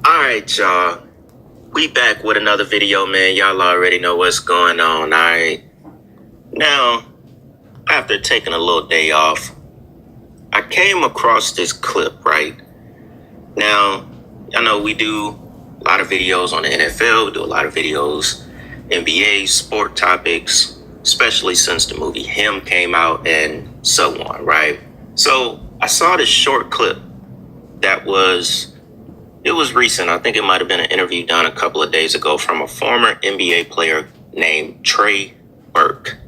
Alright, y'all. We back with another video, man. Y'all already know what's going on, alright? Now, after taking a little day off, I came across this clip, right? Now, I know we do a lot of videos on the NFL, we do a lot of videos, NBA, sport topics, especially since the movie Him came out and so on, right? So I saw this short clip that was recent. I think it might have been an interview done a couple of days ago from a former NBA player named Trey Burke.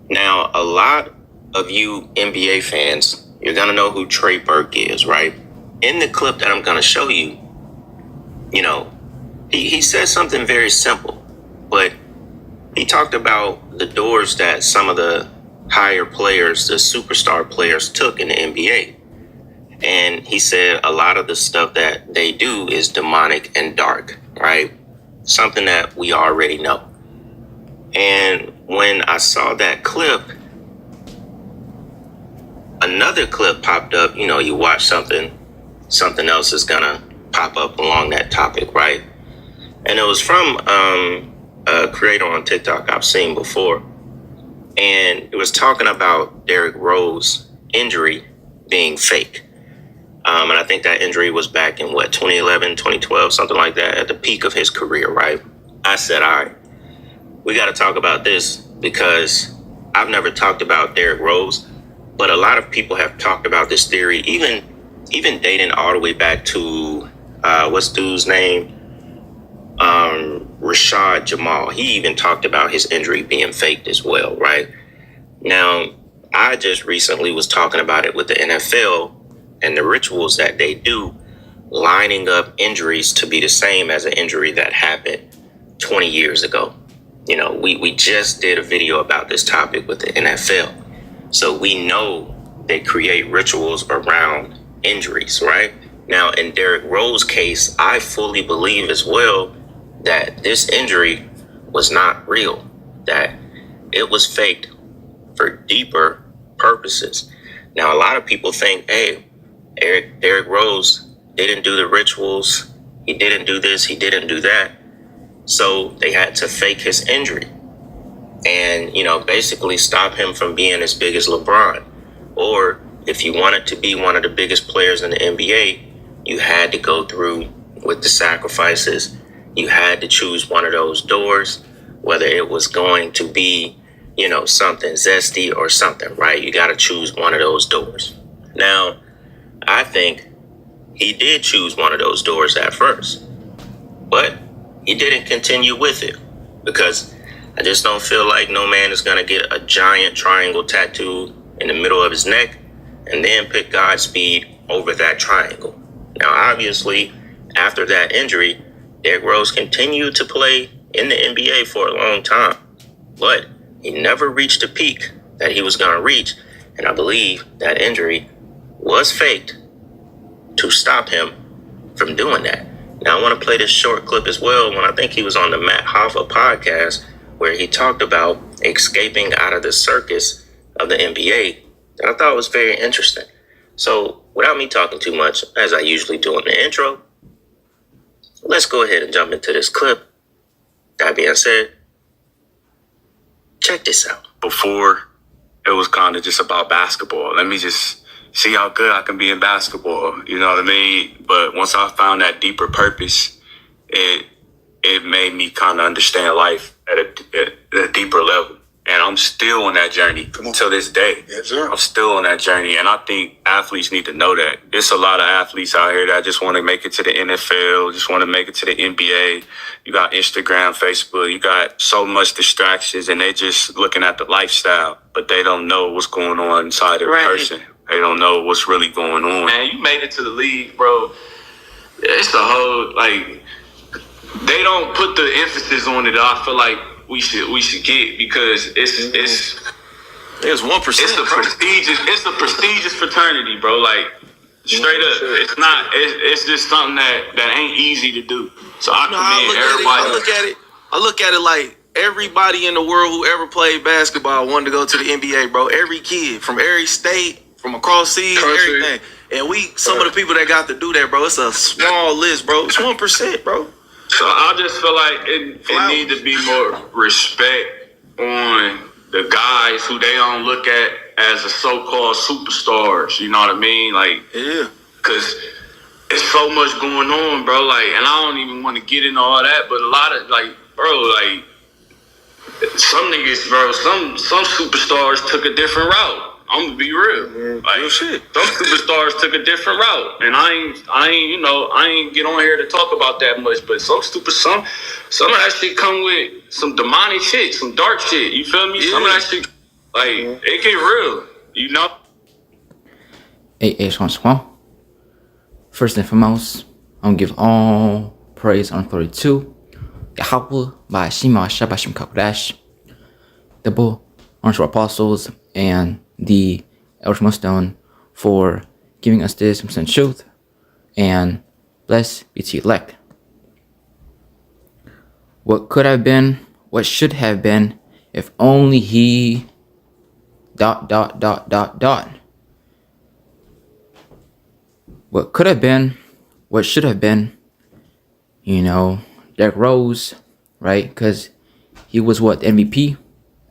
Now, a lot of you NBA fans, you're going to know who Trey Burke is, right? In the clip that I'm going to show you, you know, he said something very simple, but he talked about the doors that some of the higher players, the superstar players, took in the NBA. And he said a lot of the stuff that they do is demonic and dark, right? Something that we already know. And when I saw that clip, another clip popped up. You know, you watch something else is gonna pop up along that topic, right? And it was from a creator on TikTok I've seen before. And it was talking about Derrick Rose's injury being fake. And I think that injury was back in 2011, 2012, something like that, at the peak of his career, right? I said, all right, we got to talk about this because I've never talked about Derrick Rose, but a lot of people have talked about this theory, even dating all the way back to, what's dude's name? Rashad Jamal. He even talked about his injury being faked as well, right? Now, I just recently was talking about it with the NFL and the rituals that they do, lining up injuries to be the same as an injury that happened 20 years ago. You know, we just did a video about this topic with the NFL. So we know they create rituals around injuries, right? Now, in Derrick Rose's case, I fully believe as well that this injury was not real, that it was faked for deeper purposes. Now, a lot of people think, hey, Derrick Rose didn't do the rituals. He didn't do this. He didn't do that. So they had to fake his injury and, you know, basically stop him from being as big as LeBron. Or if you wanted to be one of the biggest players in the NBA, you had to go through with the sacrifices. You had to choose one of those doors, whether it was going to be, you know, something zesty or something, right? You got to choose one of those doors. Now, I think he did choose one of those doors at first, but he didn't continue with it because I just don't feel like no man is going to get a giant triangle tattoo in the middle of his neck and then pick Godspeed over that triangle. Now, obviously, after that injury, Derrick Rose continued to play in the NBA for a long time, but he never reached the peak that he was going to reach. And I believe that injury was faked to stop him from doing that. Now, I want to play this short clip as well when I think he was on the Matt Hoffa podcast where he talked about escaping out of the circus of the NBA that I thought was very interesting. So without me talking too much, as I usually do in the intro, let's go ahead and jump into this clip. That being said, check this out. Before, it was kind of just about basketball. Let me just see how good I can be in basketball. You know what I mean? But once I found that deeper purpose, it made me kind of understand life at a deeper level. And I'm still on that journey till this day. Yes, sir. I'm still on that journey. And I think athletes need to know that. There's a lot of athletes out here that just want to make it to the NFL, just want to make it to the NBA. You got Instagram, Facebook. You got so much distractions, and they just looking at the lifestyle, but they don't know what's going on inside of the person. They don't know what's really going on. Man, you made it to the league, bro. It's a whole, like, they don't put the emphasis on it. I feel like we should get, because it's 1%. It's a prestigious fraternity, bro. Like, straight up, it's not. It's just something that ain't easy to do. So I commend everybody. I look at it like everybody in the world who ever played basketball wanted to go to the NBA, bro. Every kid from every state, from across seas, Country. everything. And some of the people that got to do that, bro, it's a small list, bro. It's 1%, bro. So I just feel like it need to be more respect on the guys who they don't look at as the so-called superstars. You know what I mean? Like, Yeah. cause it's so much going on, bro. Like, and I don't even want to get into all that, but a lot of like, bro, like some niggas, bro, some superstars took a different route. I'm gonna be real. Like, Real shit. some superstars took a different route, and I ain't get on here to talk about that much. But some of that shit come with some demonic shit, some dark shit. You feel me? Yeah. Some of that shit, like, it get real. You know. Hey, well, first and foremost, I'm gonna give all praise and authority to Yahweh by Shema Shabashim Kakodash, the Bull, Archer Apostles, and the Elder Stone for giving us this from truth, and blessed be to elect. What could have been, what should have been, if only he ... What could have been, what should have been, Derrick Rose, right? Because he was the MVP.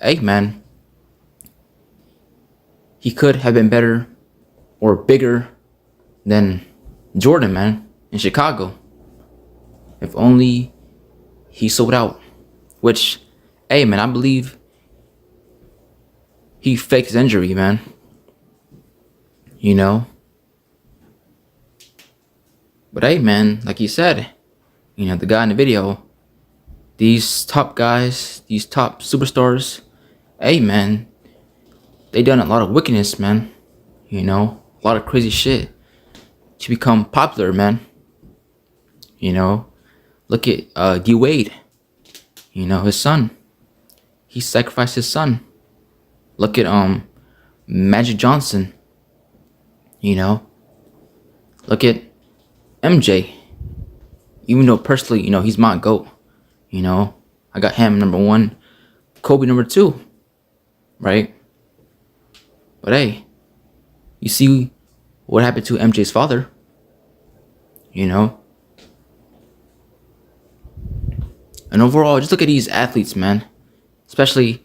Hey, man. He could have been better or bigger than Jordan, man, in Chicago. If only he sold out. Which, hey, man, I believe he faked his injury, man. But hey, man, like you said, the guy in the video, these top guys, these top superstars, hey, man, they done a lot of wickedness, man. A lot of crazy shit to become popular, man. Look at D Wade. His son. He sacrificed his son. Look at Magic Johnson. Look at MJ. Even though personally, he's my GOAT. I got him number 1, Kobe number 2, right? But hey, you see what happened to MJ's father, And overall, just look at these athletes, man. Especially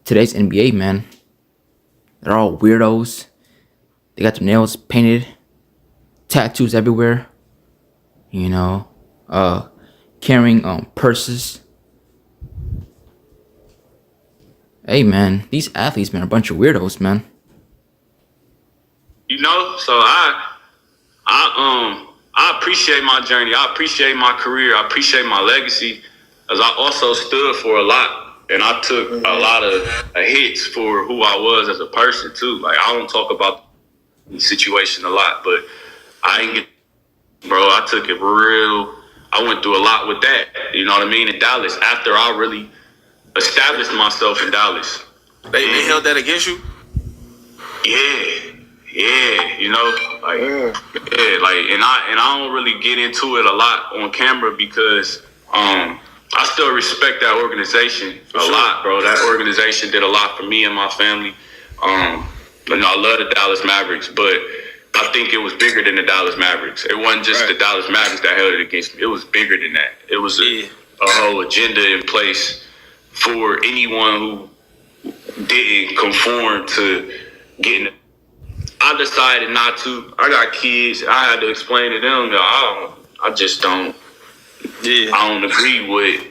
today's NBA, man. They're all weirdos. They got their nails painted, tattoos everywhere. Carrying purses. Hey, man, these athletes, man, are a bunch of weirdos, man. So I appreciate my journey. I appreciate my career. I appreciate my legacy, as I also stood for a lot, and I took a lot of hits for who I was as a person too. Like, I don't talk about the situation a lot, but I ain't get, bro. I took it real. I went through a lot with that. You know what I mean? In Dallas, after I really established myself in Dallas, They held that against you? yeah, and I don't really get into it a lot on camera because I still respect that organization a lot, bro. That organization did a lot for me and my family. I love the Dallas Mavericks, but I think it was bigger than the Dallas Mavericks. It wasn't just the Dallas Mavericks that held it against me. It was bigger than that. It was a whole agenda in place for anyone who didn't conform to getting it. I decided not to. I got kids. I had to explain to them that I just don't. Yeah. I don't agree with,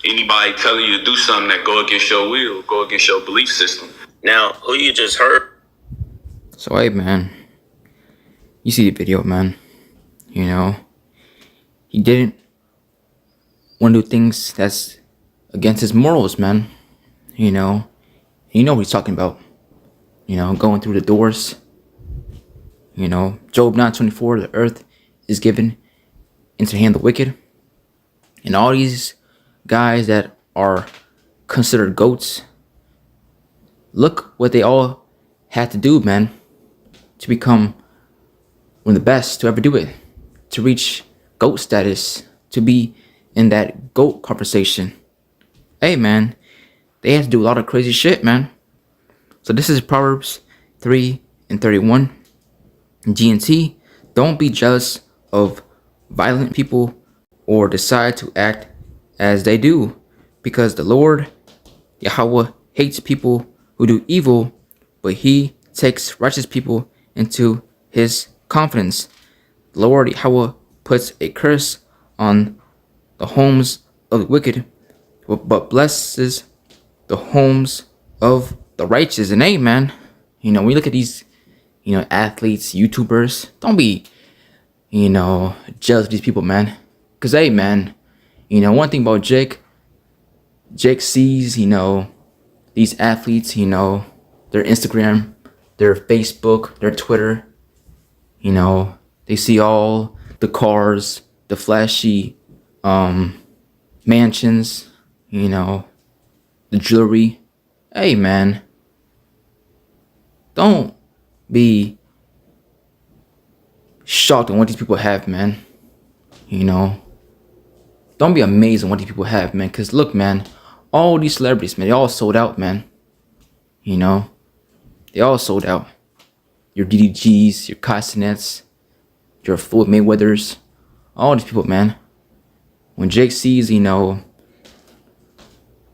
anybody telling you to do something that go against your will, go against your belief system. Now, who you just heard? So, hey, man, you see the video, man. He didn't want to do things that's against his morals, man. You know what he's talking about. Going through the doors. Job 9:24, the earth is given into the hand of the wicked. And all these guys that are considered GOATs, look what they all had to do, man, to become one of the best to ever do it. To reach GOAT status, to be in that GOAT conversation. Hey, man, they had to do a lot of crazy shit, man. So this is Proverbs 3 and 31. GNT, don't be jealous of violent people or decide to act as they do, because the Lord Yahweh hates people who do evil, but he takes righteous people into his confidence. The Lord Yahweh puts a curse on the homes of the wicked, but blesses the homes of the righteous. And amen. You know, we look at these, athletes, YouTubers. Don't be, jealous of these people, man. Because, hey, man, one thing about Jake sees, these athletes, their Instagram, their Facebook, their Twitter, they see all the cars, the flashy mansions, the jewelry. Hey, man, don't be shocked on what these people have, man. Don't be amazed on what these people have, man. Because look, man, all these celebrities, man, they all sold out, man. They all sold out. Your DDGs, your Castanets, your Floyd Mayweathers, all these people, man. When Jake sees,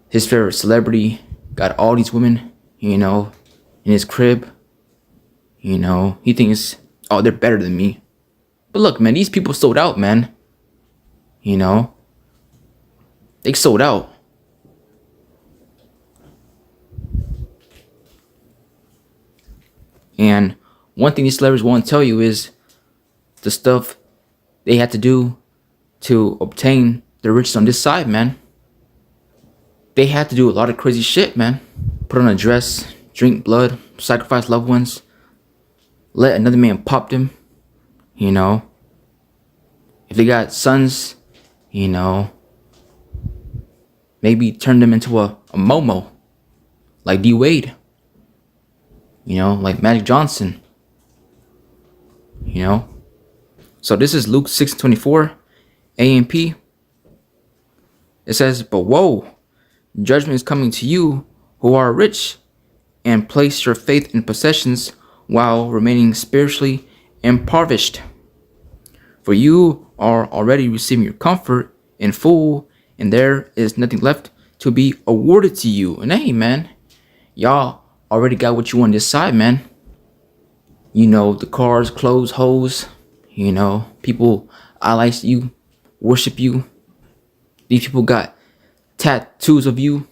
his favorite celebrity got all these women, in his crib, he thinks, oh, they're better than me. But look, man, these people sold out, man. They sold out. And one thing these celebrities won't tell you is the stuff they had to do to obtain their riches on this side, man. They had to do a lot of crazy shit, man. Put on a dress, drink blood, sacrifice loved ones, let another man pop them, If they got sons, maybe turn them into a Momo, like D Wade, like Magic Johnson, So this is Luke 6:24, AMP. It says, but woe, judgment is coming to you who are rich, and place your faith in possessions while remaining spiritually impoverished. For you are already receiving your comfort in full, and there is nothing left to be awarded to you. And hey, man, y'all already got what you want this side, man. The cars, clothes, hoes, people idolize you, worship you. These people got tattoos of you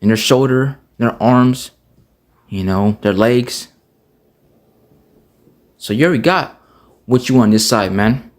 in their shoulder, their arms, their legs. So you already got what you want this side, man.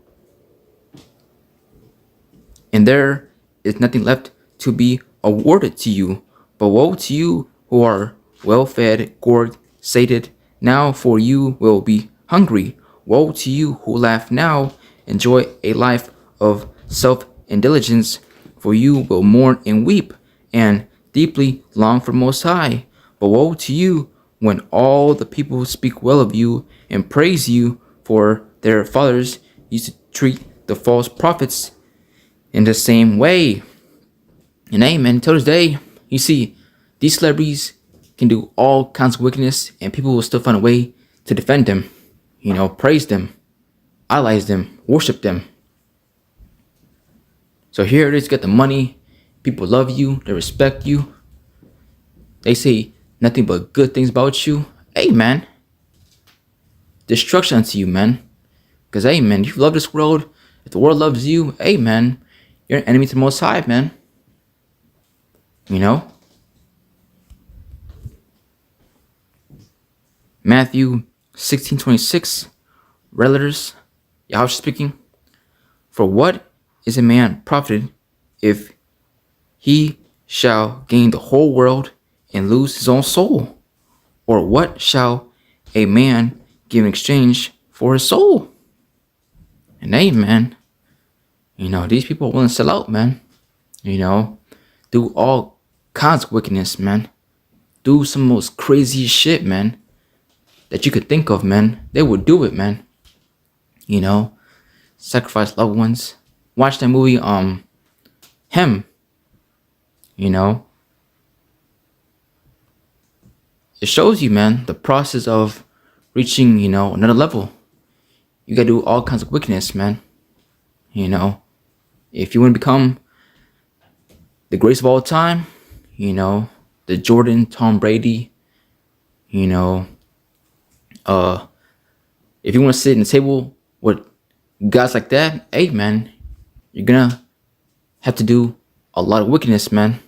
And there is nothing left to be awarded to you. But woe to you who are well-fed, gorged, sated. Now for you will be hungry. Woe to you who laugh now, enjoy a life of self-indulgence. For you will mourn and weep, and deeply long for Most High. But woe to you when all the people speak well of you and praise you, for their fathers used to treat the false prophets in the same way. And amen, till this day, you see, these celebrities can do all kinds of wickedness, and people will still find a way to defend them, praise them, idolize them, worship them. So here it is, get the money, people love you, they respect you, they say nothing but good things about you. Hey, man, destruction unto you, man. Because, hey, man, if you love this world, if the world loves you, hey, man, you're an enemy to the Most High, man. Matthew 16:26, red letters, Yahweh speaking. For what is a man profited if he shall gain the whole world and lose his own soul? Or what shall a man give in exchange for his soul? And hey, man, these people are willing to sell out, man. Do all kinds of wickedness, man. Do some most crazy shit, man, that you could think of, man. They would do it, man. Sacrifice loved ones. Watch that movie, Him. it shows you, man, the process of reaching, another level. You gotta do all kinds of wickedness, man. If you want to become the greatest of all time, the Jordan, Tom Brady, if you want to sit in the table with guys like that, hey, man, you're gonna have to do a lot of wickedness, man.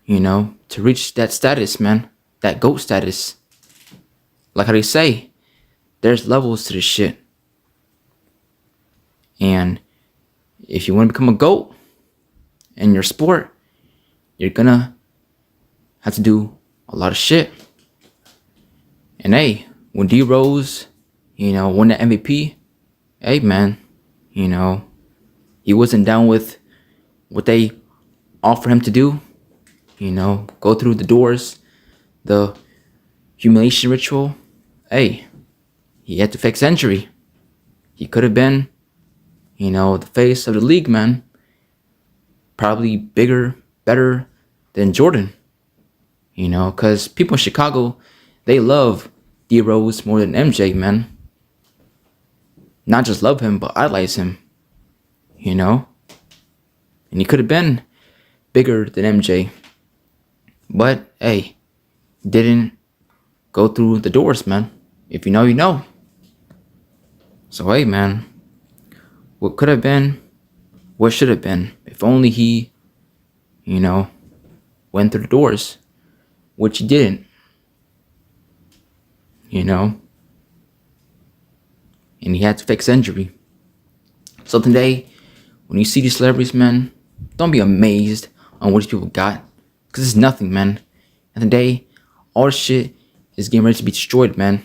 To reach that status, man, that GOAT status. Like how they say, there's levels to this shit. And if you want to become a GOAT in your sport, you're gonna have to do a lot of shit. And hey, when D Rose, won that MVP, hey, man, he wasn't down with what they offered him to do. Go through the doors, the humiliation ritual. Hey, he had to fix injury. He could have been, the face of the league, man. Probably bigger, better than Jordan. Because people in Chicago, they love D Rose more than MJ, man. Not just love him, but idolize him. And he could have been bigger than MJ. But, hey, didn't go through the doors, man. If you know, you know. So, hey, man, what could have been, what should have been, if only he, went through the doors, which he didn't. And he had to fix injury. So today, when you see these celebrities, man, don't be amazed on what these people got. Because it's nothing, man. And today, all this shit is getting ready to be destroyed, man.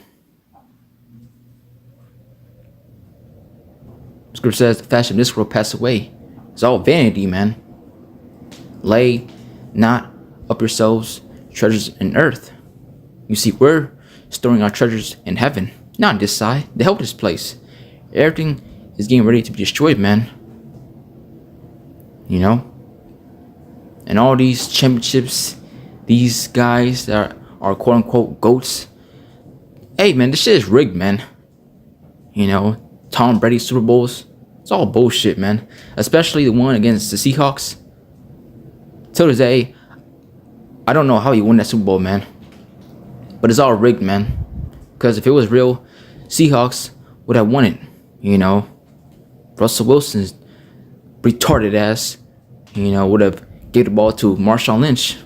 Scripture says the fashion of this world pass away. It's all vanity, man. Lay not up yourselves treasures in earth. You see, we're storing our treasures in heaven, not on this side, the helpless place. Everything is getting ready to be destroyed, man. And all these championships, these guys that are quote unquote GOATs. Hey, man, this shit is rigged, man. Tom Brady Super Bowls, it's all bullshit, man. Especially the one against the Seahawks. Till this day, I don't know how he won that Super Bowl, man. But it's all rigged, man. Because if it was real, Seahawks would have won it. Russell Wilson's retarded ass, would have gave the ball to Marshawn Lynch,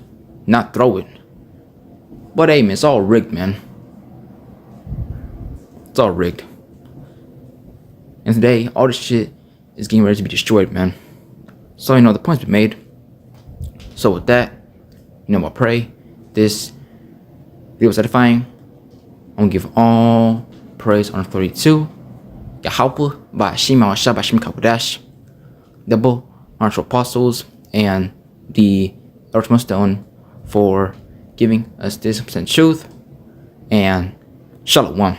not throw it. But hey, man, it's all rigged, man. It's all rigged. And today, all this shit is getting ready to be destroyed, man. So, the point's been made. So with that, I pray this video was edifying. I'm gonna give all praise on 32. Yahweh by Shema Shah by Shem Kakodash. Double honor to apostles and the Elders Stone for giving us this 100% truth. And Shalom.